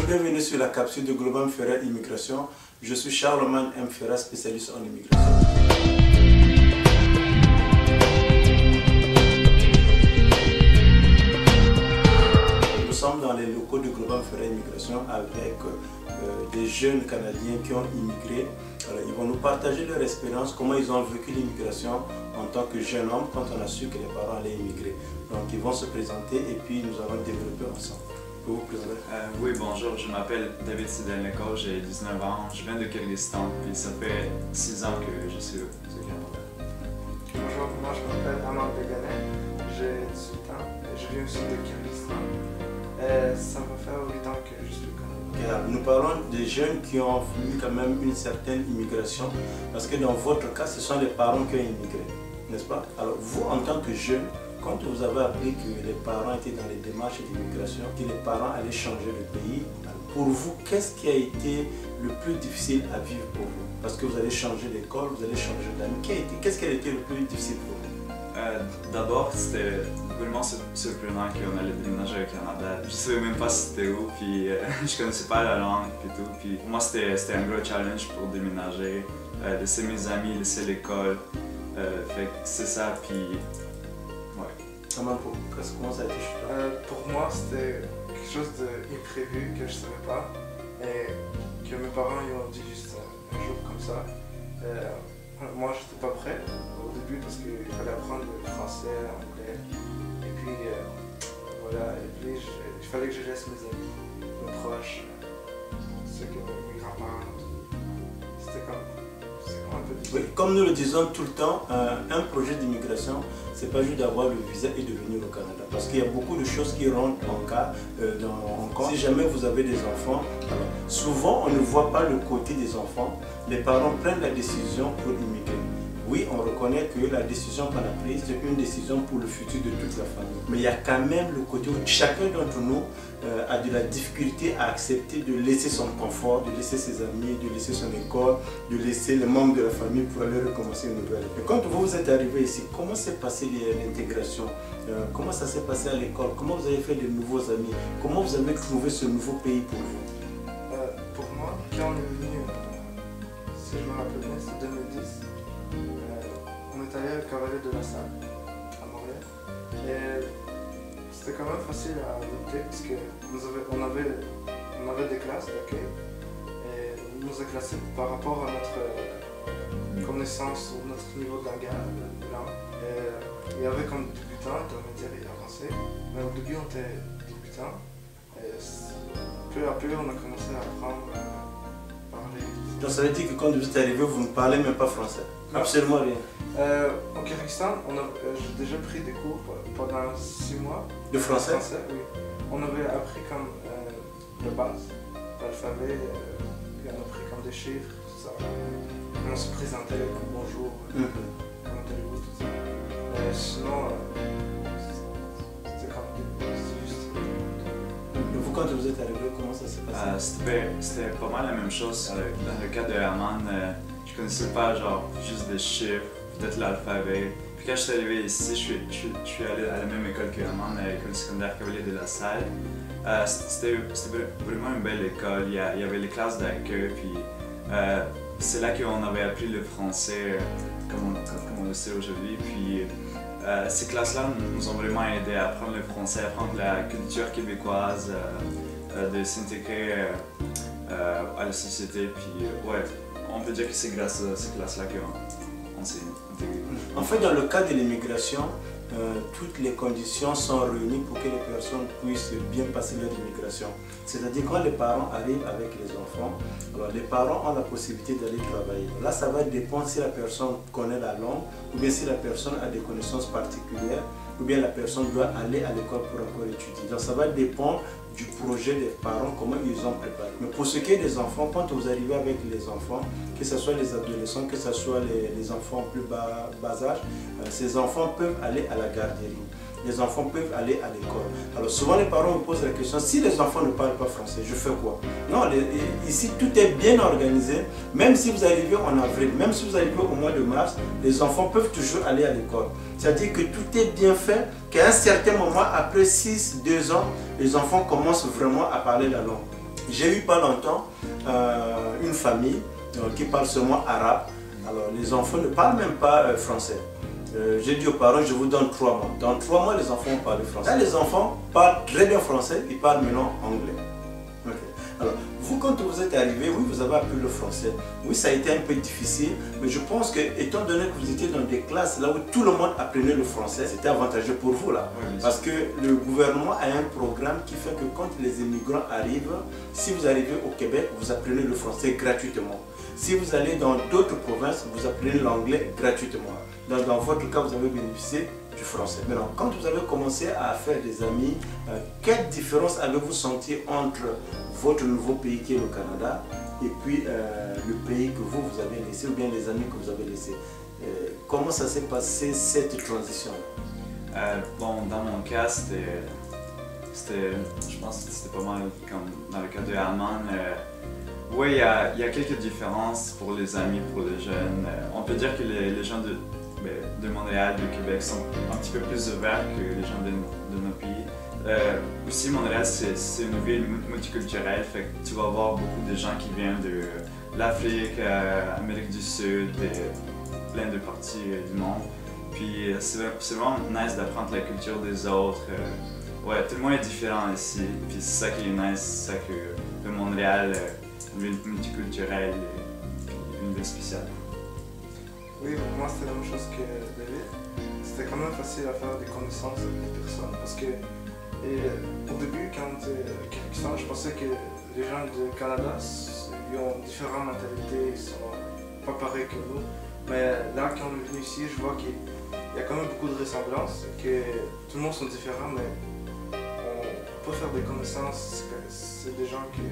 bienvenue sur la capsule de Global Ferrer Immigration. Je suis Charlemagne M. Ferrer, spécialiste en immigration. Nous sommes dans les locaux de Global Ferrer Immigration avec des jeunes Canadiens qui ont immigré. Alors, ils vont nous partager leur expérience, comment ils ont vécu l'immigration en tant que jeune homme quand on a su que les parents allaient immigrer. Donc ils vont se présenter et puis nous allons développer ensemble. Vous présenter? Oui, bonjour, je m'appelle David Sidelneko, j'ai 19 ans, je viens de Kyrgyzstan, puis ça fait 6 ans que je suis au Canada. Bonjour, moi je m'appelle Amand Beganet, j'ai 18 ans, je viens aussi de Kyrgyzstan. Ça va faire 8 ans que je suis au Canada. Nous parlons des jeunes qui ont eu quand même une certaine immigration, parce que dans votre cas, ce sont les parents qui ont immigré, n'est-ce pas? Alors vous, en tant que jeune, quand vous avez appris que les parents étaient dans les démarches d'immigration, que les parents allaient changer le pays, pour vous, qu'est-ce qui a été le plus difficile à vivre pour vous? Parce que vous allez changer d'école, vous allez changer d'amis. Qu'est-ce qui a été le plus difficile pour vous? D'abord, c'était vraiment surprenant qu'on allait déménager au Canada. Je ne savais même pas c'était où, puis je ne connaissais pas la langue et tout. Puis pour moi, c'était un gros challenge pour déménager, laisser mes amis, laisser l'école. C'est ça, puis Comment ça a été chez toi? Pour moi, c'était quelque chose d'imprévu que je ne savais pas et que mes parents ils ont dit juste un jour comme ça. Moi, je n'étais pas prêt au début parce qu'il fallait apprendre le français, l'anglais et puis voilà. Et puis il fallait que je laisse mes amis, mes proches, ceux que mes grands-parents. C'était comme un peu difficile. Oui, comme nous le disons tout le temps, un projet d'immigration, c'est pas juste d'avoir le visa et de venir au Canada. Parce qu'il y a beaucoup de choses qui rentrent en compte. Si jamais vous avez des enfants, alors, souvent on ne voit pas le côté des enfants. Les parents prennent la décision pour immigrer. Oui, on reconnaît que la décision qu'on a prise, c'est une décision pour le futur de toute la famille. Mais il y a quand même le côté où chacun d'entre nous a de la difficulté à accepter de laisser son confort, de laisser ses amis, de laisser son école, de laisser les membres de la famille pour aller recommencer une nouvelle. Et quand vous êtes arrivé ici, comment s'est passée l'intégration? Comment ça s'est passé à l'école? Comment vous avez fait de nouveaux amis? Comment vous avez trouvé ce nouveau pays pour vous? Pour moi, quand on est venu, si je me rappelle bien, c'est 2010. On est allé au Cavalier de la Salle à Montréal et c'était quand même facile à adopter parce qu'on avait des classes d'accueil et on nous a classés par rapport à notre connaissance ou notre niveau de langage. Il y avait comme débutants, intermédiaires et avancés, mais au début on était débutants et peu à peu on a commencé à apprendre à parler. Donc ça veut dire que quand vous êtes arrivé, vous ne parlez même pas français? Absolument rien. Au Kyrgyzstan, j'ai déjà pris des cours pendant 6 mois. De français? Oui. On avait appris comme de base, l'alphabet, puis on a appris comme des chiffres, tout ça. On se présentait comme bonjour, comment allez-vous, tout ça. Sinon, c'était comme juste. Et vous, quand vous êtes arrivé, comment ça s'est passé? C'était pas mal la même chose. Dans le cas de Amand, je connaissais pas genre juste des chiffres, peut-être l'alphabet. Puis quand je suis arrivé ici, je suis allé à la même école que Amand, à l'école secondaire Cavalier de la Salle. C'était vraiment une belle école. Il y avait les classes d'accueil, puis c'est là qu'on avait appris le français comme on le sait aujourd'hui. Puis ces classes-là nous ont vraiment aidé à apprendre le français, à apprendre la culture québécoise, de s'intégrer à la société. Puis ouais, on peut dire que c'est grâce à ces classes-là qu'on s'est intégré. En fait, dans le cas de l'immigration, toutes les conditions sont réunies pour que les personnes puissent bien passer leur immigration. C'est-à-dire quand les parents arrivent avec les enfants, alors les parents ont la possibilité d'aller travailler. Là, ça va dépendre si la personne connaît la langue ou bien si la personne a des connaissances particulières ou bien la personne doit aller à l'école pour encore étudier. Donc ça va dépendre du projet des parents, comment ils ont préparé. Mais pour ce qui est des enfants, quand vous arrivez avec les enfants, que ce soit les adolescents, que ce soit les enfants plus bas âge, ces enfants peuvent aller à la garderie. Les enfants peuvent aller à l'école. Alors souvent les parents me posent la question, si les enfants ne parlent pas français, je fais quoi? Non, ici tout est bien organisé. Même si vous arrivez en avril, même si vous arrivez au mois de mars, les enfants peuvent toujours aller à l'école. C'est-à-dire que tout est bien fait, qu'à un certain moment, après 2 ans, les enfants commencent vraiment à parler la langue. J'ai eu pas longtemps une famille qui parle seulement arabe. Alors les enfants ne parlent même pas français. J'ai dit aux parents, je vous donne 3 mois. Dans 3 mois, les enfants vont parler français. Là, les enfants parlent très bien français, ils parlent maintenant anglais. Okay. Alors, vous, quand vous êtes arrivé, oui, vous avez appris le français. Oui, ça a été un peu difficile, mais je pense que, étant donné que vous étiez dans des classes là où tout le monde apprenait le français, c'était avantageux pour vous là. Oui, parce que le gouvernement a un programme qui fait que quand les immigrants arrivent, si vous arrivez au Québec, vous apprenez le français gratuitement. Si vous allez dans d'autres provinces, vous apprenez l'anglais gratuitement. Dans votre cas, vous avez bénéficié du français. Maintenant, quand vous avez commencé à faire des amis, quelle différence avez-vous senti entre votre nouveau pays qui est le Canada et puis le pays que vous avez laissé ou bien les amis que vous avez laissés? Comment ça s'est passé cette transition? Bon, dans mon cas, je pense que c'était pas mal comme dans le cas de Herman. Oui, il y a quelques différences pour les amis, pour les jeunes. On peut dire que les gens de Montréal, de Québec sont un petit peu plus ouverts que les gens de nos pays. Aussi, Montréal, c'est une ville multiculturelle, fait que tu vas voir beaucoup de gens qui viennent de l'Afrique, Amérique du Sud, plein de parties du monde. Puis c'est vraiment nice d'apprendre la culture des autres. Ouais, tout le monde est différent ici, puis c'est ça qui est nice, c'est ça que Montréal, une ville multiculturelle et une ville spéciale. Oui, pour moi c'était la même chose que David. C'était quand même facile à faire des connaissances avec les personnes parce que au début, quand j'étais Kyrgyzstan, je pensais que les gens du Canada ils ont différentes mentalités, ils sont pas pareils que nous. Mais là, quand on est venu ici, je vois qu'il y a quand même beaucoup de ressemblances, que tout le monde sont différents, mais on peut faire des connaissances, c'est des gens que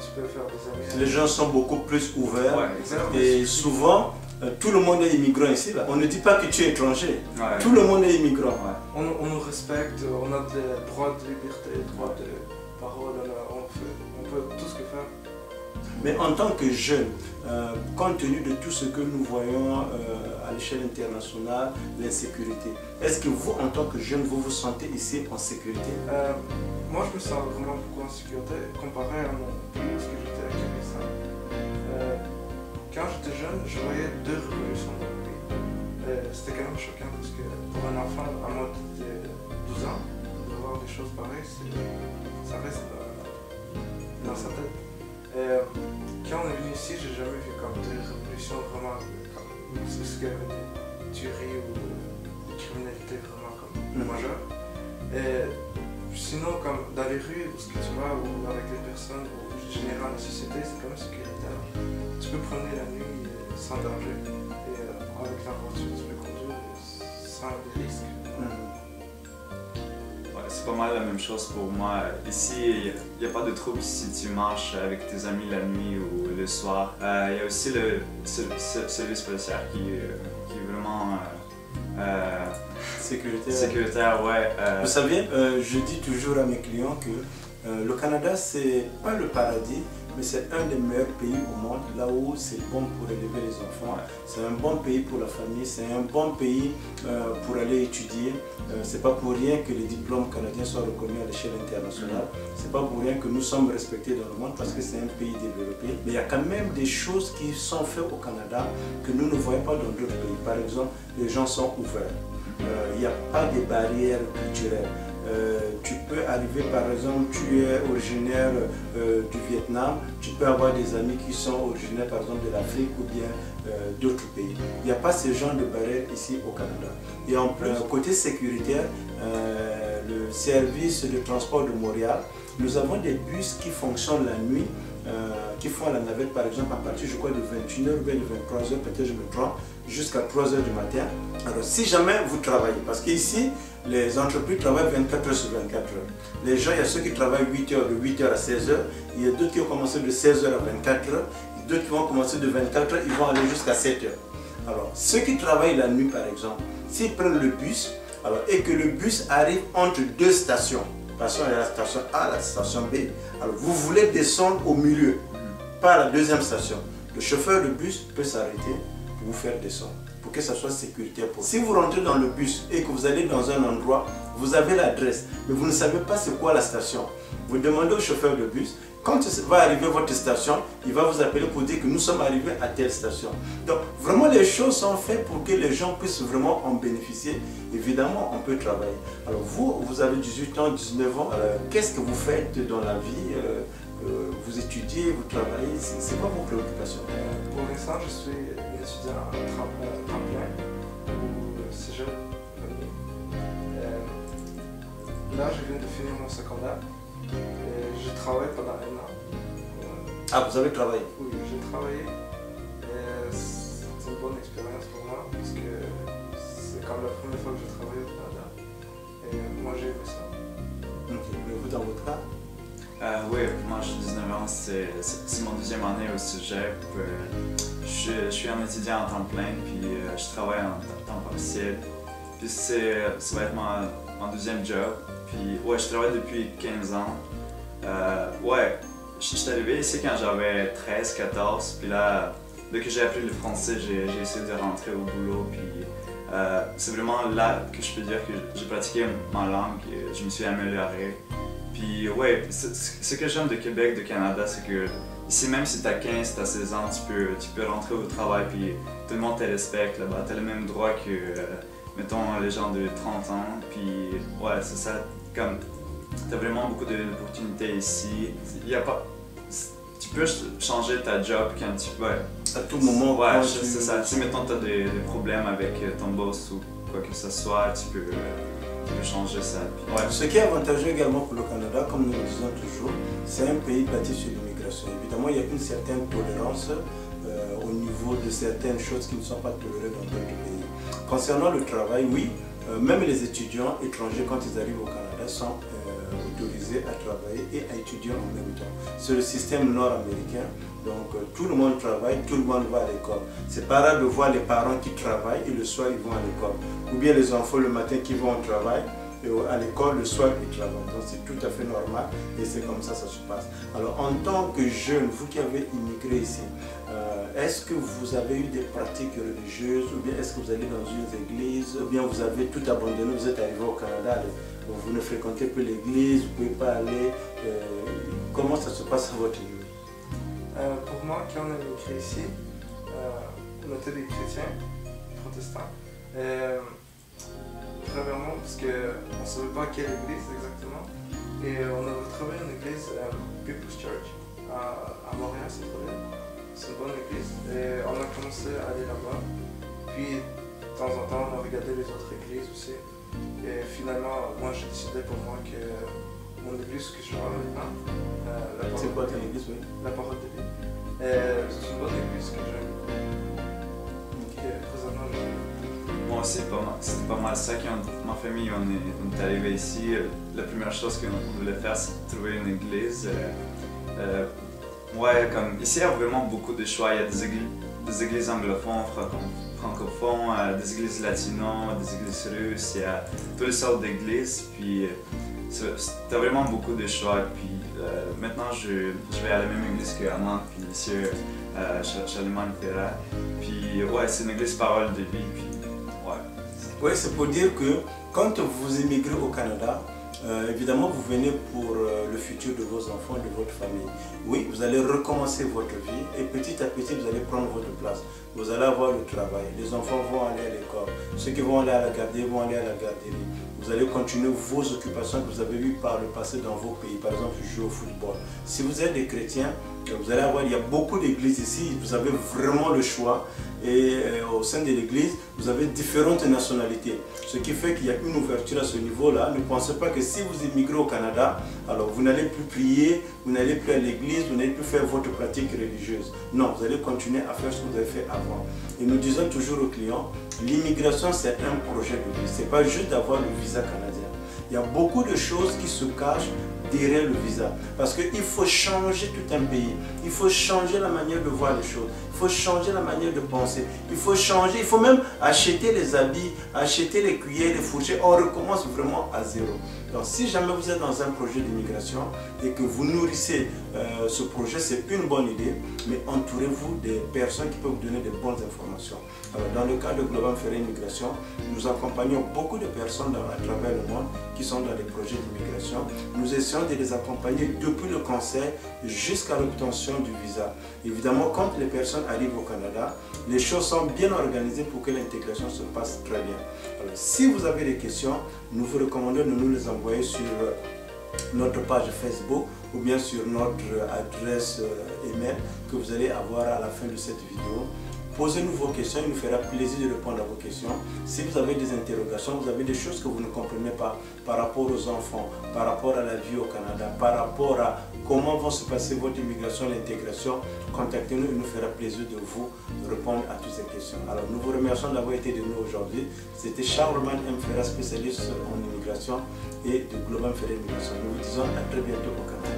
tu peux faire des amis. Les gens sont beaucoup plus ouverts, ouais, et souvent, tout le monde est immigrant ici. Là. On ne dit pas que tu es étranger. Ouais. Tout le monde est immigrant. Ouais. On nous respecte, on a des droits de liberté, des droits de parole, on peut tout ce que faire. Mais en tant que jeune, compte tenu de tout ce que nous voyons à l'échelle internationale, l'insécurité, est-ce que vous, en tant que jeune, vous vous sentez ici en sécurité? Moi, je me sens vraiment beaucoup en sécurité comparé à mon pays, parce que j'étais à Kyrgyzstan. Quand j'étais jeune, je voyais 2 révolutions dans le pays. C'était quand même choquant parce que pour un enfant à moins de 12 ans, de voir des choses pareilles, ça reste dans sa tête. Quand on est venu ici, j'ai jamais vu comme des révolutions vraiment comme ce qu'il y avait des tueries ou des criminalités vraiment comme majeures. Sinon, comme dans les rues, où ce que tu vas, ou avec les personnes, ou généralement la société, c'est quand même sécuritaire. Tu peux promener la nuit sans danger. Et avec la voiture, tu peux conduire sans des risques. Ouais, c'est pas mal la même chose pour moi. Ici, il n'y a pas de trouble si tu marches avec tes amis la nuit ou le soir. Il y a aussi le service policier qui est vraiment sécuritaire, ouais. Vous savez, je dis toujours à mes clients que le Canada, c'est pas le paradis, mais c'est un des meilleurs pays au monde, là où c'est bon pour élever les enfants. Ouais. C'est un bon pays pour la famille, c'est un bon pays pour aller étudier. C'est pas pour rien que les diplômes canadiens soient reconnus à l'échelle internationale. C'est pas pour rien que nous sommes respectés dans le monde, parce que c'est un pays développé. Mais il y a quand même des choses qui sont faites au Canada que nous ne voyons pas dans d'autres pays. Par exemple, les gens sont ouverts. Il n'y a pas de barrières culturelles. Tu peux arriver, par exemple, tu es originaire du Vietnam, tu peux avoir des amis qui sont originaires, par exemple, de l'Afrique ou bien d'autres pays. Il n'y a pas ce genre de barrières ici au Canada. Et en plus, côté sécuritaire, le service de transport de Montréal, nous avons des bus qui fonctionnent la nuit, qui font la navette, par exemple, à partir, je crois, de 21h ou bien de 23h, peut-être je me trompe, jusqu'à 3h du matin. Alors, si jamais vous travaillez, parce qu'ici, les entreprises travaillent 24h sur 24h. Les gens, il y a ceux qui travaillent 8h, de 8h à 16h, il y a d'autres qui ont commencé de 16h à 24h, d'autres qui vont commencer de 24h, ils vont aller jusqu'à 7h. Alors, ceux qui travaillent la nuit, par exemple, s'ils prennent le bus, alors, et que le bus arrive entre 2 stations, passons à la station A, la station B, alors vous voulez descendre au milieu, pas à la 2e station. Le chauffeur de bus peut s'arrêter pour vous faire descendre, pour que ça soit sécuritaire pour vous. Si vous rentrez dans le bus et que vous allez dans un endroit, vous avez l'adresse, mais vous ne savez pas c'est quoi la station. Vous demandez au chauffeur de bus, quand va arriver votre station, il va vous appeler pour dire que nous sommes arrivés à telle station. Donc vraiment les choses sont faites pour que les gens puissent vraiment en bénéficier. Évidemment, on peut travailler. Alors vous avez 18 ans, 19 ans, qu'est-ce que vous faites dans la vie? Vous étudiez, vous travaillez, c'est quoi vos préoccupations? Pour l'instant, je suis étudiant à temps plein au Cégep. Là, je viens de finir mon secondaire et je travaille pendant 1 an. Ah, vous avez travaillé? Oui, j'ai travaillé. C'est une bonne expérience pour moi parce que c'est comme la première fois que je travaille au Canada. Et moi, j'ai aimé ça. Ok, mais vous, dans votre cas? Oui, moi j'ai 19 ans, c'est mon 2e année au Cégep. Je suis un étudiant en temps plein, puis je travaille en temps partiel. Puis ça va être mon 2e job. Puis ouais, je travaille depuis 15 ans. Ouais, je suis arrivé ici quand j'avais 13, 14. Puis là, dès que j'ai appris le français, j'ai essayé de rentrer au boulot. Puis c'est vraiment là que je peux dire que j'ai pratiqué ma langue et je me suis amélioré. Puis ouais, ce que j'aime de Québec, de Canada, c'est que ici, même si t'as 15, t'as 16 ans, tu peux rentrer au travail, puis tout le monde te respecte là-bas. T'as le même droit que, mettons, les gens de 30 ans. Puis ouais, c'est ça, comme t'as vraiment beaucoup d'opportunités ici. Y a pas, tu peux changer ta job quand tu veux. À tout moment. Ouais, c'est ça. Si mettons t'as des problèmes avec ton boss ou quoi que ce soit, tu peux changer ça. Puis, ouais. Ce qui est avantageux également pour le Canada, comme nous le disons toujours, c'est un pays bâti sur l'immigration. Évidemment, il y a une certaine tolérance au niveau de certaines choses qui ne sont pas tolérées dans d'autres pays. Concernant le travail, oui, même les étudiants étrangers, quand ils arrivent au Canada, sont autorisés à travailler et à étudier en même temps. C'est le système nord-américain. Donc tout le monde travaille, tout le monde va à l'école. C'est pas rare de voir les parents qui travaillent et le soir ils vont à l'école. Ou bien les enfants le matin qui vont au travail et à l'école le soir ils travaillent. Donc c'est tout à fait normal et c'est comme ça se passe. Alors en tant que jeune, vous qui avez immigré ici, est-ce que vous avez eu des pratiques religieuses ou bien est-ce que vous allez dans une église ou bien vous avez tout abandonné, vous êtes arrivé au Canada, vous ne fréquentez plus l'église, vous ne pouvez pas aller. Comment ça se passe à votre niveau? Pour moi, quand on a immigré ici, on était des chrétiens protestants. Premièrement, parce qu'on ne savait pas quelle église exactement. Et on a retrouvé une église, People's Church, à Montréal, c'est une bonne église. Et on a commencé à aller là-bas. Puis, de temps en temps, on a regardé les autres églises aussi. Et finalement, moi, j'ai décidé pour moi que mon église que je vais maintenant, c'est quoi ton église, oui? La Parole de Dieu. C'est une bonne église que j'aime. Présentement, j'aime. Moi aussi, c'était pas mal ça. Quand ma famille on est arrivé ici, la première chose qu'on voulait faire, c'est trouver une église. Ouais, comme ici, il y a vraiment beaucoup de choix. Il y a des églises anglophones, francophones, des églises latino, des églises russes. Il y a toutes les sortes d'églises. Puis t'as vraiment beaucoup de choix. Puis maintenant, je vais à la même église que Armand, puis ici, Charlemagne Ferrat. Puis ouais, c'est une église parole de vie. Puis, ouais. Oui, c'est pour dire que quand vous immigrez au Canada, évidemment, vous venez pour le futur de vos enfants, de votre famille. Oui, vous allez recommencer votre vie et petit à petit, vous allez prendre votre place. Vous allez avoir le travail. Les enfants vont aller à l'école. Ceux qui vont aller à la garderie vont aller à la garderie. Vous allez continuer vos occupations que vous avez eues par le passé dans vos pays. Par exemple, jouer au football. Si vous êtes des chrétiens, vous allez avoir, il y a beaucoup d'églises ici. Vous avez vraiment le choix. Et au sein de l'église, vous avez différentes nationalités. Ce qui fait qu'il y a une ouverture à ce niveau-là. Ne pensez pas que si vous immigrez au Canada, alors vous n'allez plus prier, vous n'allez plus à l'église, vous n'allez plus faire votre pratique religieuse. Non, vous allez continuer à faire ce que vous avez fait avant. Et nous disons toujours aux clients, l'immigration c'est un projet de vie. Ce n'est pas juste d'avoir le visa canadien. Il y a beaucoup de choses qui se cachent derrière le visa. Parce qu'il faut changer tout un pays. Il faut changer la manière de voir les choses. Il faut changer la manière de penser. Il faut changer, il faut même acheter les habits, acheter les cuillères, les fourchettes. On recommence vraiment à zéro. Donc si jamais vous êtes dans un projet d'immigration et que vous nourrissez ce projet, c'est une bonne idée, mais entourez-vous des personnes qui peuvent vous donner de bonnes informations. Alors, dans le cas de Globam Ferré Immigration, nous accompagnons beaucoup de personnes à travers le monde qui sont dans des projets d'immigration. Nous essayons de les accompagner depuis le conseil jusqu'à l'obtention du visa. Évidemment, quand les personnes arrivent au Canada, les choses sont bien organisées pour que l'intégration se passe très bien. Alors, si vous avez des questions, nous vous recommandons de nous les envoyer sur notre page Facebook ou bien sur notre adresse email que vous allez avoir à la fin de cette vidéo. Posez-nous vos questions, il nous fera plaisir de répondre à vos questions. Si vous avez des interrogations, vous avez des choses que vous ne comprenez pas par rapport aux enfants, par rapport à la vie au Canada, par rapport à comment va se passer votre immigration, l'intégration, contactez-nous, il nous fera plaisir de vous répondre à toutes ces questions. Alors nous vous remercions d'avoir été de nous aujourd'hui. C'était Charlemagne M. Ferra, spécialiste en immigration et de Globam Ferré Immigration. Nous vous disons à très bientôt au Canada.